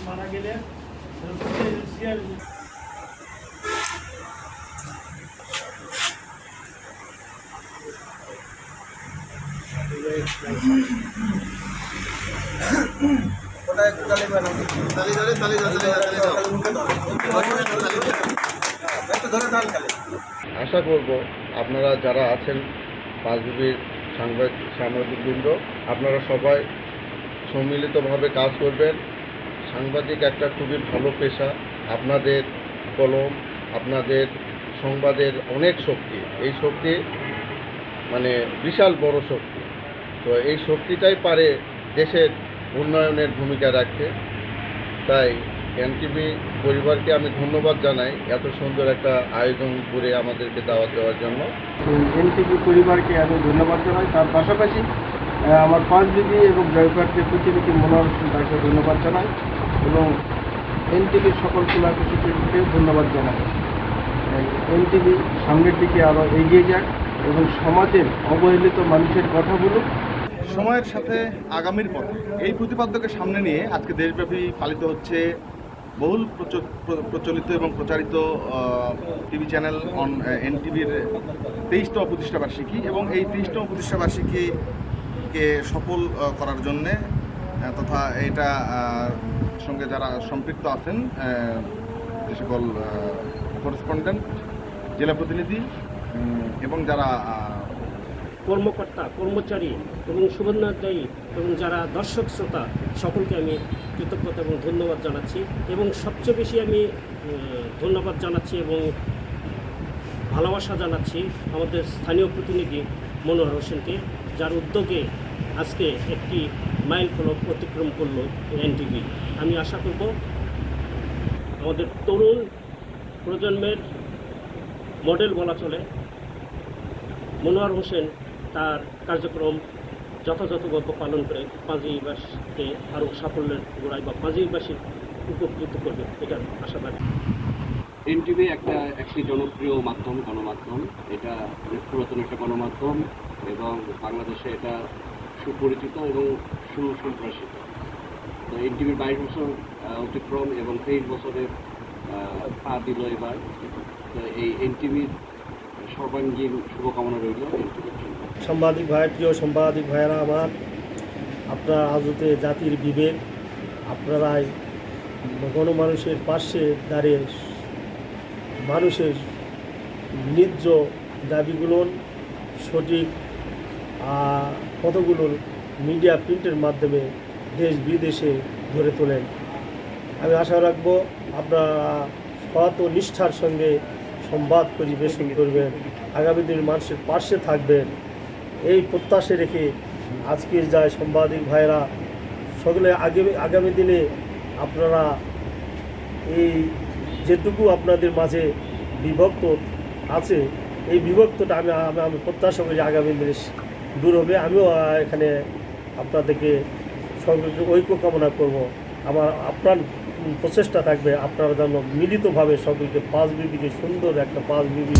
মারা গেলে আশা করব আপনারা যারা আছেন পাঁচবিবির সাংবাদিকবৃন্দ, আপনারা সবাই সম্মিলিতভাবে কাজ করবেন। সাংবাদিক একটা খুবই ভালো পেশা। আপনাদের কলম, আপনাদের সংবাদের অনেক শক্তি, এই শক্তি মানে বিশাল বড় শক্তি। তো এই শক্তিটাই পারে দেশের উন্নয়নের ভূমিকা রাখতে। তাই এনটিভি পরিবারকে আমি ধন্যবাদ জানাই এত সুন্দর একটা আয়োজন করে আমাদেরকে দাওয়াত দেওয়ার জন্য। এনটিভি পরিবারকে আমি ধন্যবাদ জানাই। তার পাশাপাশি আমার পাঁচবিবি এবং জয়পুরহাটের প্রতিনিধি মনোহর হোসেন তাকে ধন্যবাদ জানাই এবং এনটিভির সকল কলাকুশলীদেরকেও ধন্যবাদ জানাই। এনটিভি সামনের দিকে আরও এগিয়ে যাক এবং সমাজের অবহেলিত মানুষের কথা বলুক। সময়ের সাথে আগামীর পথে এই প্রতিপাদ্যকে সামনে নিয়ে আজকে দেশব্যাপী পালিত হচ্ছে বহুল প্রচলিত এবং প্রচারিত টিভি চ্যানেল এনটিভির 23তম প্রতিষ্ঠাবার্ষিকী এবং এই 23তম প্রতিষ্ঠাবার্ষিকীকে সফল করার জন্যে তথা এটা সঙ্গে যারা সম্পৃক্ত আছেন যে সকল করেসপন্ডেন্ট, জেলা প্রতিনিধি এবং যারা কর্মকর্তা, কর্মচারী এবং শুভেচ্ছাদায়ী এবং যারা দর্শক শ্রোতা সকলকে আমি কৃতজ্ঞতা এবং ধন্যবাদ জানাচ্ছি এবং সবচেয়ে বেশি আমি ধন্যবাদ জানাচ্ছি এবং ভালোবাসা জানাচ্ছি আমাদের স্থানীয় প্রতিনিধি মনোহর হোসেনকে, যার উদ্যোগে আজকে একটি মাইল ফলক অতিক্রম করলো এনটিভি। আমি আশা করব আমাদের তরুণ প্রজন্মের মডেল বলা চলে মনোহর হোসেন তার কার্যক্রম যথাযথভাবে পালন করে পাঁচবিবিবাসীকে আরও সাফল্যের গোড়ায় বা পাঁচবিবিবাসীর উপকৃত করবে, এটা আশাবাদী। এনটিভি একটি জনপ্রিয় মাধ্যম, গণমাধ্যম। এটা অনেক পুরাতন একটা গণমাধ্যম এবং বাংলাদেশে এটা সুপরিচিত এবং সুসম্প্রসারিত। তো এনটিভির 22 বছর অতিক্রম এবং 23 বছরের পা দিল এবার। তো এই এনটিভির সর্বাঙ্গীন শুভকামনা রইল এনটিভির জন্য। সাংবাদিক ভাই, প্রিয় সাংবাদিক ভাইয়েরা আমার, আপনারা আজতে জাতির বিবেক, আপনারাই গণমানুষের পাশে দাঁড়িয়ে মানুষের ন্যায্য দাবিগুলো সঠিক কতগুলো মিডিয়া প্রিন্টের মাধ্যমে দেশ বিদেশে ধরে তোলেন। আমি আশা রাখবো আপনারা সৎ ও নিষ্ঠার সঙ্গে সংবাদ পরিবেশন করবেন, আগামী দিনের মানুষের পাশে থাকবেন, এই প্রত্যাশা রেখে আজকের যায় সাংবাদিক ভাইরা সকলে আগামী দিনে আপনারা এই যেটুকু আপনাদের মাঝে বিভক্ত আছে এই বিভক্তটা আমি প্রত্যাশা করি আগামী দিনে দূর হবে। আমিও এখানে আপনাদেরকে সকলকে ঐক্য কামনা করব। আপনার প্রচেষ্টা থাকবে আপনারা যেন মিলিতভাবে সকলকে পাঁচবিবিকে সুন্দর একটা পাঁচবিবি